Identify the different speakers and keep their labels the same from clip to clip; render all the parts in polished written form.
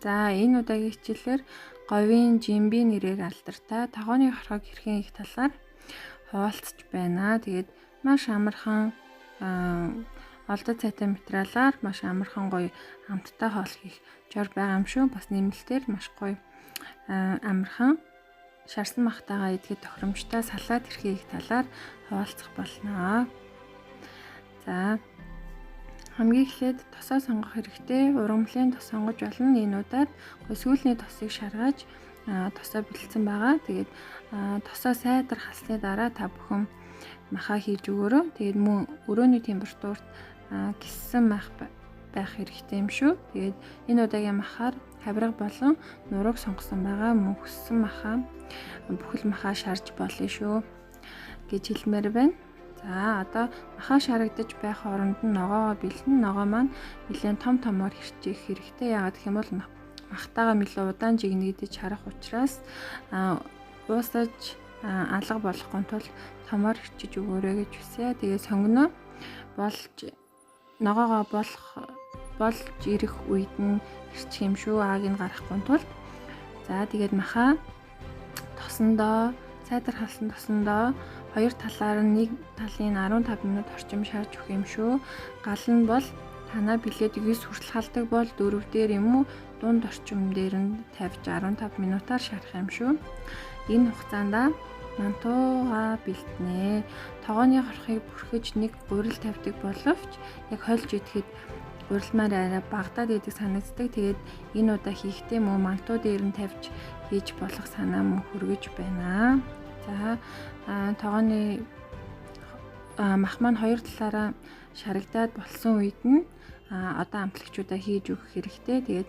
Speaker 1: За энэ удаагийн хичээлээр говийн жимби нэрээр алдартай тогооны хорхог хэрхэн их талаар хуваалцж байна. Тэгээд маш амархан олдод цайтай материалаар маш амархан гоё амттай хоол хийх жор байгаа юм шүү. Бас нэмэлтээр маш гоё амархан шарсан махтайгаа идэхэд тохиромжтой салаад хэрхэн их талаар хуваалцах болно. За хамгийн эхлээд тосоо сонгох хэрэгтэй. Ургамлын тос сонгож болно. Энэ удаад сүүлний тосыг шаргаж тосоо бэлдсэн байгаа. Тэгээд тосоо сайдар халсны дараа та бүхэн махаа хийж өгөөрэй. Тэгээд мөн өрөөний температурт гиссэн мах байх хэрэгтэй юм шүү. Тэгээд энэ удаагийн махаар хавирга болон нурууг сонгосон байгаа. Мөн хүссэн махаа бүхэл махаа шарж болно шүү гэж хэлмээр байна. За одоо махаа шарагдаж байх оронд нь ногоогоо бэлэн. Ногоо маань нэлээд том томоор хэрчээх хэрэгтэй. Яагаад гэх юм бол махтайгаа нэлээд удаан жигнэгдэж харах учраас уусаж алга болохын тулд томоор хэрчиж өгөөрэй гэж хүсье. Тэгээ сонгоно болж ногоогоо болж ирэх үед нь хэрчих юм шүү. Ааг нь гарахгүй тулд. За тэгээд махаа тосондоо сайдар халсан тосондоо хоёр талаар нь нэг талын 15 минут орчим шарж өгөх юм шүү. Гал нь бол танаа билет 9 хүртэл халдаг бол 4 дээр юм уу дунд орчим дээр нь тавьж 15 минутаар шарах юм шүү. Энэ хугацаанд мантууга бэлтнэ. Тогооны хорхыг бүрхэж нэг гурил тавьдаг боловч яг хольж идэхэд гурилмаар арай багтаад идэг санагддаг. Тэгээд энэ удаа хийхдээ мөн мантуу дээр нь тавьж хийж болох санаа мөн хүргэж байна. За тогооны мах маань хоёр талаараа шарагдаад болсон үед нь одоо амтлагчудаа хийж өгөх хэрэгтэй. Тэгээд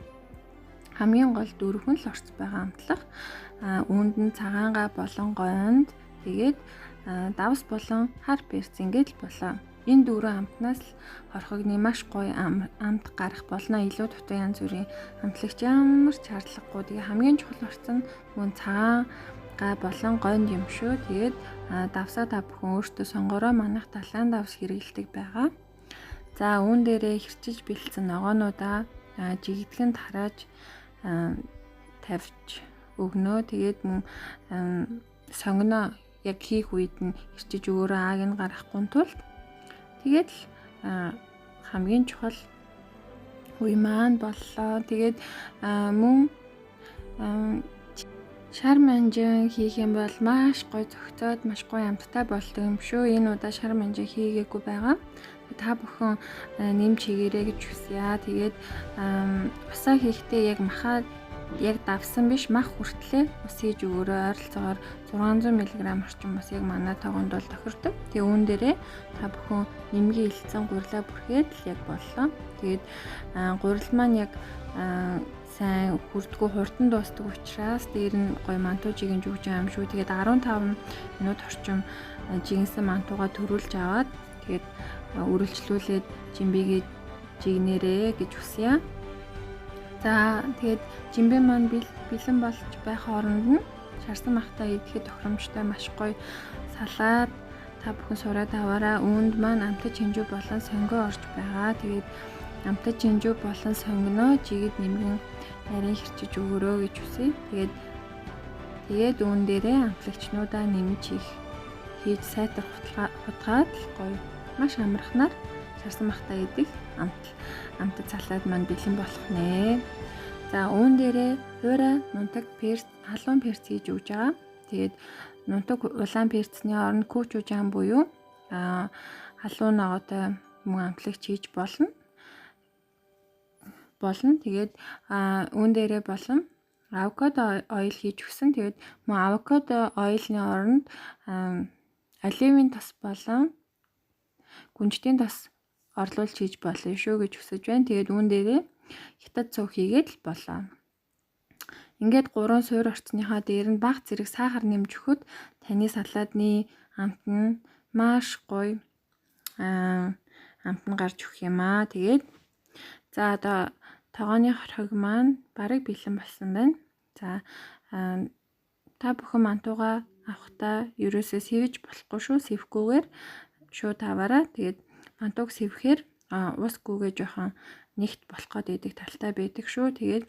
Speaker 1: хамгийн гол дөрвөн л орц байгаа амтлах. Үүнд нь цагаангаа болон гоёнд тэгээд давс болон хар перц ингээд л болоо. Энэ дөрвөн амтнаас л хорхогны маш гоё амт гарах болно. Илүү дутуу янз бүрийн амтлагч ямар ч шаардлагагүй. Тэгээ хамгийн чухал орц нь мөн цагаан болон гойнд юм шүү. Тэгээд давсаа та бүхэн өөртөө сонгороо. Манайх далайн давс хэрэгэлдэг байгаа. За үүн дээрээ хэрчиж бэлдсэн ногоонуудаа жигдгэнд харааж тавьж өгнө. Тэгээд мөн сонгоно яг хийх үед нь хэрчиж өгөөрэй. Ааг нь гарахгүй тулд. Тэгээд хамгийн чухал үе маань боллоо. Тэгээд мөн шар манжин хийх юм бол маш гоё зөгцөөд маш гоё амттай болдог юм шүү. Энэ удаа шар манжин хийгээгүй байгаа. Та бүхэн нэмж хийгээрэй гэж хүсье. Тэгээд усаа хийхдээ яг махаа яг давсан биш мах хүртлээ ус хийж өгөөрэй. Ойролцоогоор 600 мг орчим ус яг манай тогоонд бол тохирдог. Тэгээ үүн дээрээ та бүхэн нэмгээ илтсэн гурилаа бүрхээд л яг боллоо. Тэгээд гурил маань яг сайн хүрдгүү хурдан дуустдаг учраас дээр нь гоё мантуу жигийн жүгж байгаа юм шүү. Тэгээд 15 минут орчим жигэнсэн мантуугаа төрүүлж аваад тэгээд үргэлжлүүлээд жимбигээ жигнэрээ гэж хүсье. За тэгээд жимбэ маань бэлэн болж байх хооронд нь шарсан махтаа идэхэд тохиромжтой маш гоё салаад та бүхэн сураад аваарай. Үүнд маань амтаж хинжүү болон сонгоо орж байгаа. Тэгээд амтаж хинжүү болон сонгоно жигэд нэмгэн нарийн хэрчиж өгөөрэй гэж хүсье. Тэгээд үүн дээрээ амтлагчнуудаа нэмж хийж сайтар хутгаад гоё маш амархнаар шарсан махтаа идэх амтад салаад маань бэлэн болох нэ. За үүн дээрээ хуурай нунтаг перц халуун перц хийж өгж байгаа. Тэгээд нунтаг улаан перцний оронд күүчужаан буюу халуун ногоотой мөн амтлагч хийж болно. Тэгээд үүн дээрээ болон авокадо ойл хийж өгсөн. Тэгээд мөн авокадо ойлны оронд оливын тос болон гүнжтийн тос орлуулж хийж болно шүү гэж хүсэж байна. Тэгээд үүн дээрээ хятад цог хийгээд л болоо. Ингээд 3 суур орцныхаа дээр нь бага зэрэг сахар нэмж өгөхөд таны салаадны амт нь маш гоё амт нь гарч өгөх юм аа. Тэгээд за одоо тогооны хорхог маань бараг бэлэн болсон байна. За та бүхэн мантуугаа авахдаа ерөөсөө сэвэж болохгүй шүү. Сэвхгүйгээр шууд аваарай. Тэгээд мантууг сэвхээр ус гүгээ жоохон нэгт болох гээд идэг талтай байдаг шүү. Тэгээд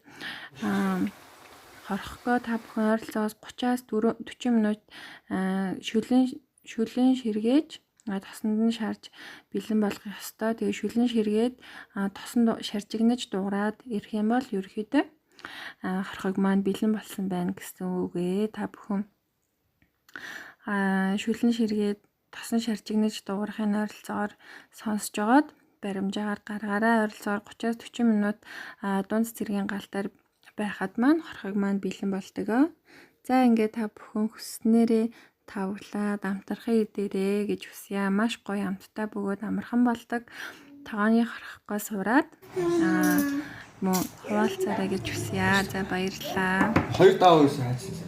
Speaker 1: хорхогоо та бүхэн ойролцоогоос 30-аас 40 минут шүлэн ширгээж тосонд нь шарж бэлэн болгох ёстой. Тэгээ шүлэн ширгээд тосон шаржигнаж дуурайд ирэх юм бол ерөөхдөө хорхог маань бэлэн болсон байна гэсэн үг ээ. Та бүхэн шүлэн ширгээд тосон шаржигнаж дуурахын ойролцоогоор сонсож жоод баримжаагаар гаргаараа. Ойролцоогоор 30-аас 40 минут дунд цэргийн галтаар байхад маань хорхог маань бэлэн болдог. За ингээд та бүхэн хүснээрээ тавглаад амтрахын идээрээ гэж хүсье. Маш гоё амттай бөгөөд амархан болдог. Тооны хорхогоо сураад мөн хуваалцаарай гэж хүсье. За баярлалаа.
Speaker 2: 2 даваа юусэн хайцсан.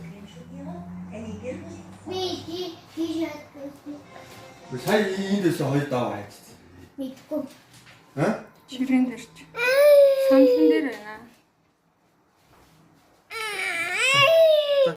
Speaker 2: Сая эндээс 2 даваа хайцсан.
Speaker 3: Мэдгүй.
Speaker 2: Хэ?
Speaker 1: Ширээн дэрч. Саналн дээр